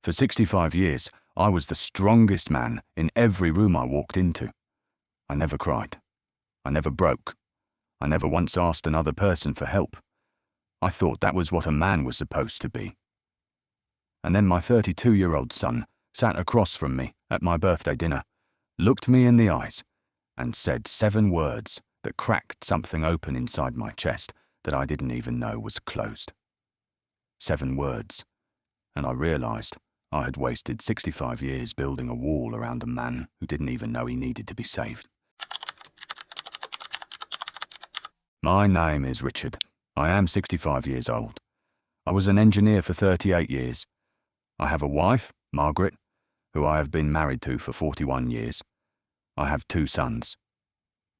For 65 years, I was the strongest man in every room I walked into. I never cried. I never broke. I never once asked another person for help. I thought that was what a man was supposed to be. And then my 32-year-old son sat across from me at my birthday dinner, looked me in the eyes, and said 7 words that cracked something open inside my chest that I didn't even know was closed. 7 words, and I realized I had wasted 65 years building a wall around a man who didn't even know he needed to be saved. My name is Richard. I am 65 years old. I was an engineer for 38 years. I have a wife, Margaret, who I have been married to for 41 years. I have 2 sons,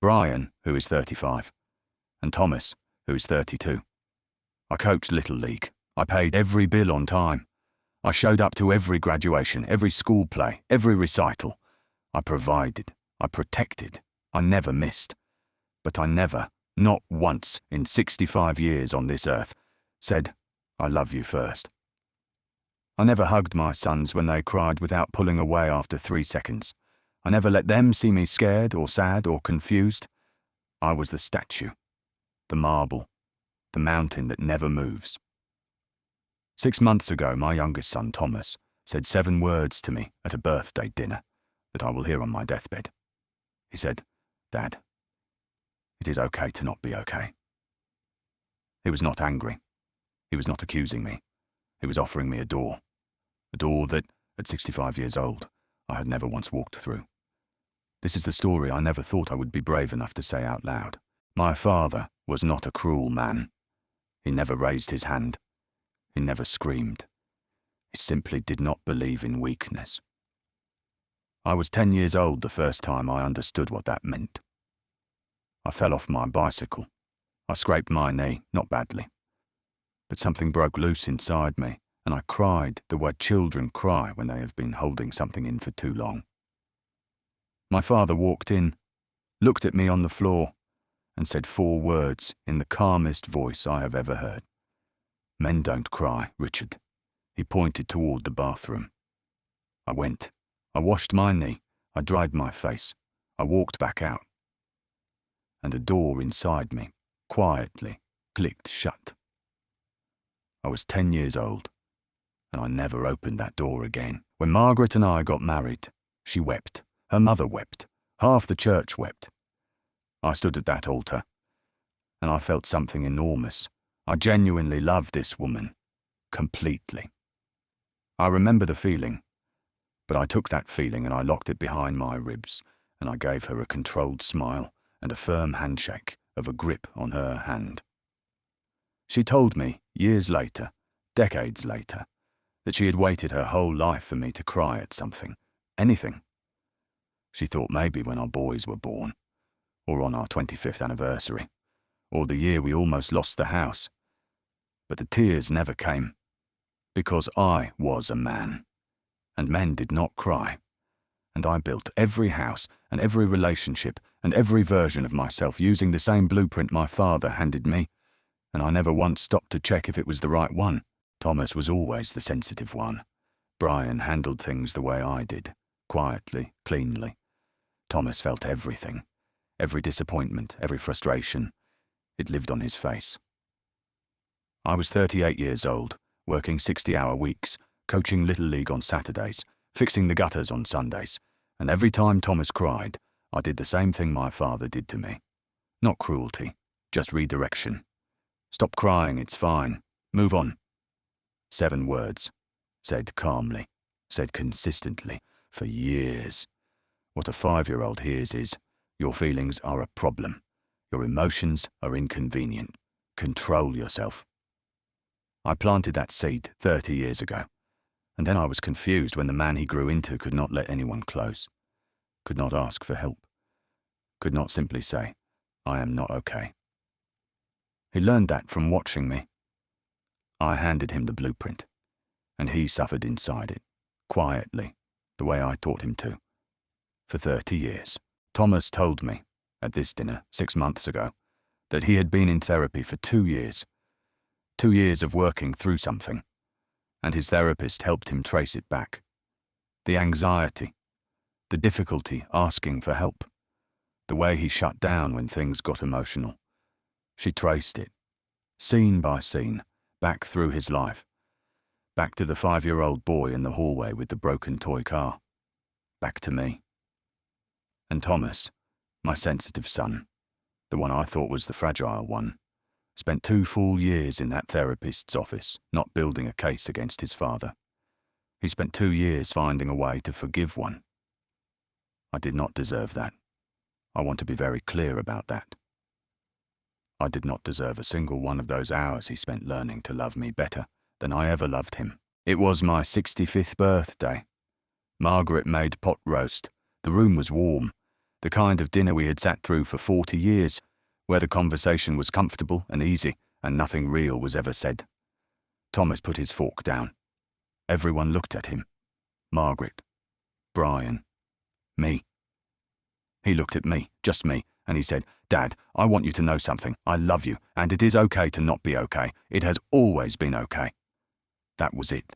Brian, who is 35, and Thomas, who is 32. I coached Little League. I paid every bill on time. I showed up to every graduation, every school play, every recital. I provided. I protected. I never missed. But I never, not once in 65 years on this earth, said, "I love you" first. I never hugged my sons when they cried without pulling away after 3 seconds. I never let them see me scared or sad or confused. I was the statue, the marble, the mountain that never moves. 6 months ago, my youngest son, Thomas, said 7 words to me at a birthday dinner that I will hear on my deathbed. He said, "Dad, it is okay to not be okay." He was not angry. He was not accusing me. He was offering me a door that, at 65 years old, I had never once walked through. This is the story I never thought I would be brave enough to say out loud. My father was not a cruel man. He never raised his hand. He never screamed. He simply did not believe in weakness. I was 10 years old the first time I understood what that meant. I fell off my bicycle. I scraped my knee, not badly. But something broke loose inside me, and I cried the way children cry when they have been holding something in for too long. My father walked in, looked at me on the floor, and said 4 words in the calmest voice I have ever heard. "Men don't cry, Richard." He pointed toward the bathroom. I went. I washed my knee. I dried my face. I walked back out. And a door inside me, quietly, clicked shut. I was 10 years old, and I never opened that door again. When Margaret and I got married, she wept. Her mother wept. Half the church wept. I stood at that altar, and I felt something enormous. I genuinely loved this woman, completely. I remember the feeling, but I took that feeling and I locked it behind my ribs, and I gave her a controlled smile and a firm handshake of a grip on her hand. She told me, years later, decades later, that she had waited her whole life for me to cry at something, anything. She thought maybe when our boys were born, or on our 25th anniversary, or the year we almost lost the house. But the tears never came, because I was a man, and men did not cry, and I built every house and every relationship and every version of myself using the same blueprint my father handed me, and I never once stopped to check if it was the right one. Thomas was always the sensitive one. Brian handled things the way I did, quietly, cleanly. Thomas felt everything, every disappointment, every frustration. It lived on his face. I was 38 years old, working 60-hour weeks, coaching Little League on Saturdays, fixing the gutters on Sundays, and every time Thomas cried, I did the same thing my father did to me. Not cruelty, just redirection. "Stop crying, it's fine. Move on." 7 words, said calmly, said consistently, for years. What a 5-year-old hears is, "Your feelings are a problem. Your emotions are inconvenient. Control yourself." I planted that seed 30 years ago, and then I was confused when the man he grew into could not let anyone close, could not ask for help, could not simply say, "I am not okay." He learned that from watching me. I handed him the blueprint, and he suffered inside it, quietly, the way I taught him to, for 30 years. Thomas told me, at this dinner 6 months ago, that he had been in therapy for 2 years. 2 years of working through something. and his therapist helped him trace it back. The anxiety, the difficulty asking for help, the way he shut down when things got emotional. She traced it, scene by scene, back through his life, back to the 5-year-old boy in the hallway with the broken toy car, back to me. And Thomas, my sensitive son, the one I thought was the fragile one, spent 2 full years in that therapist's office, not building a case against his father. He spent 2 years finding a way to forgive one. I did not deserve that. I want to be very clear about that. I did not deserve a single one of those hours he spent learning to love me better than I ever loved him. It was my 65th birthday. Margaret made pot roast. The room was warm, the kind of dinner we had sat through for 40 years, where the conversation was comfortable and easy and nothing real was ever said. Thomas put his fork down. Everyone looked at him. Margaret, Brian, me. He looked at me, just me, and he said, "Dad, I want you to know something. I love you, and it is okay to not be okay. It has always been okay." That was it.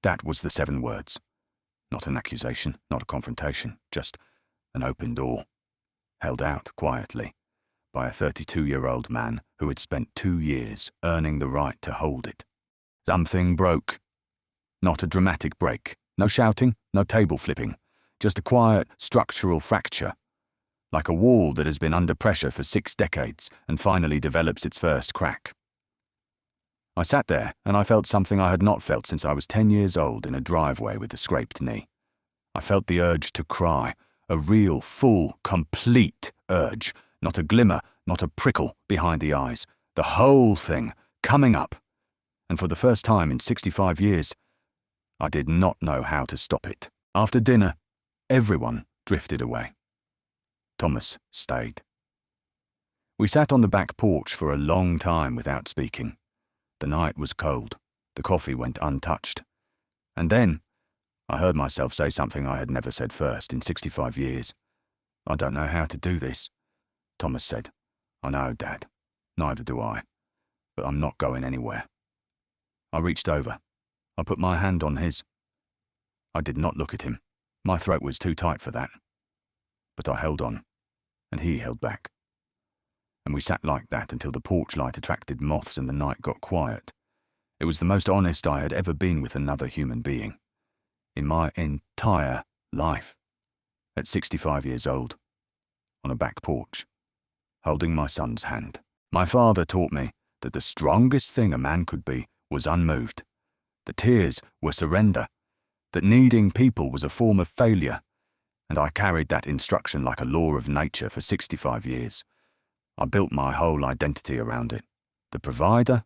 That was the 7 words. Not an accusation, not a confrontation, just an open door, held out quietly by a 32-year-old man who had spent 2 years earning the right to hold it. Something broke. Not a dramatic break. No shouting, no table flipping. Just a quiet, structural fracture. Like a wall that has been under pressure for 6 decades and finally develops its first crack. I sat there and I felt something I had not felt since I was 10 years old in a driveway with a scraped knee. I felt the urge to cry, a real, full, complete urge, not a glimmer, not a prickle behind the eyes, the whole thing coming up. And for the first time in 65 years, I did not know how to stop it. After dinner, everyone drifted away. Thomas stayed. We sat on the back porch for a long time without speaking. The night was cold. The coffee went untouched. And then I heard myself say something I had never said first in 65 years. "I don't know how to do this," Thomas said. "I know, Dad. Neither do I. But I'm not going anywhere." I reached over. I put my hand on his. I did not look at him. My throat was too tight for that. But I held on, and he held back. And we sat like that until the porch light attracted moths and the night got quiet. It was the most honest I had ever been with another human being. In my entire life. At 65 years old. On a back porch. Holding my son's hand. My father taught me that the strongest thing a man could be was unmoved. That tears were surrender. That needing people was a form of failure. And I carried that instruction like a law of nature for 65 years. I built my whole identity around it. The provider,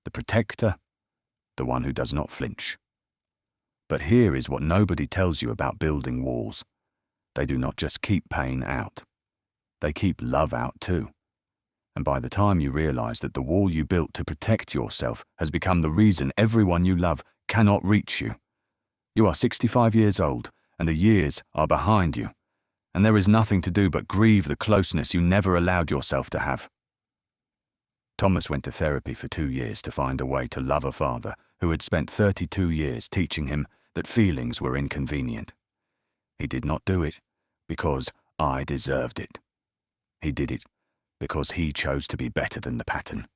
the protector, the one who does not flinch. But here is what nobody tells you about building walls. They do not just keep pain out. They keep love out too. And by the time you realize that the wall you built to protect yourself has become the reason everyone you love cannot reach you, you are 65 years old, and the years are behind you, and there is nothing to do but grieve the closeness you never allowed yourself to have. Thomas went to therapy for 2 years to find a way to love a father who had spent 32 years teaching him that feelings were inconvenient. He did not do it because I deserved it. He did it because he chose to be better than the pattern.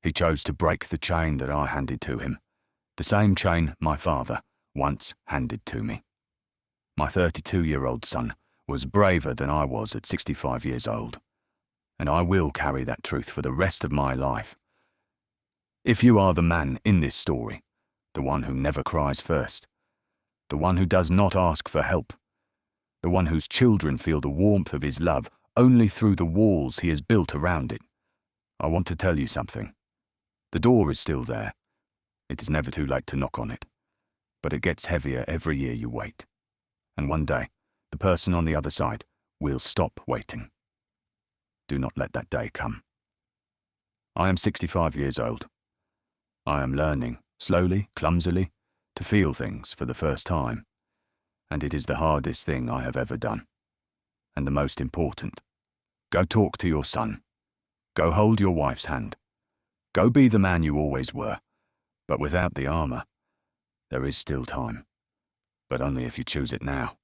He chose to break the chain that I handed to him, the same chain my father once handed to me. My 32-year-old son was braver than I was at 65 years old, and I will carry that truth for the rest of my life. If you are the man in this story, the one who never cries first, the one who does not ask for help, the one whose children feel the warmth of his love only through the walls he has built around it, I want to tell you something. The door is still there. It is never too late to knock on it, but it gets heavier every year you wait. And one day, the person on the other side will stop waiting. Do not let that day come. I am 65 years old. I am learning, slowly, clumsily, to feel things for the first time, and it is the hardest thing I have ever done. And the most important. Go talk to your son. Go hold your wife's hand. Go be the man you always were, but without the armor, There is still time, but only if you choose it now.